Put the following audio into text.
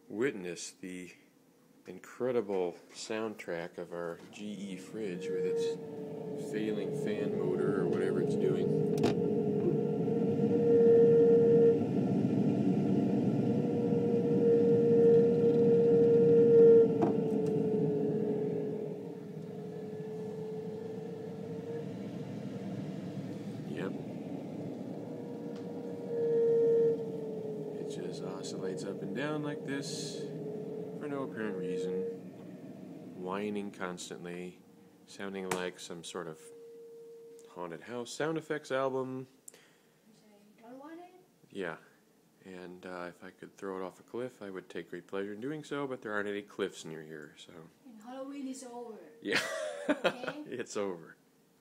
witness the incredible soundtrack of our GE fridge with its failing fan motor or whatever it's doing. Yep. It just oscillates up and down like this for no apparent reason, whining constantly, sounding like some sort of haunted house sound effects album. Yeah, and if I could throw it off a cliff, I would take great pleasure in doing so, but there aren't any cliffs near here, so... And Halloween is over. Yeah, Okay? it's over.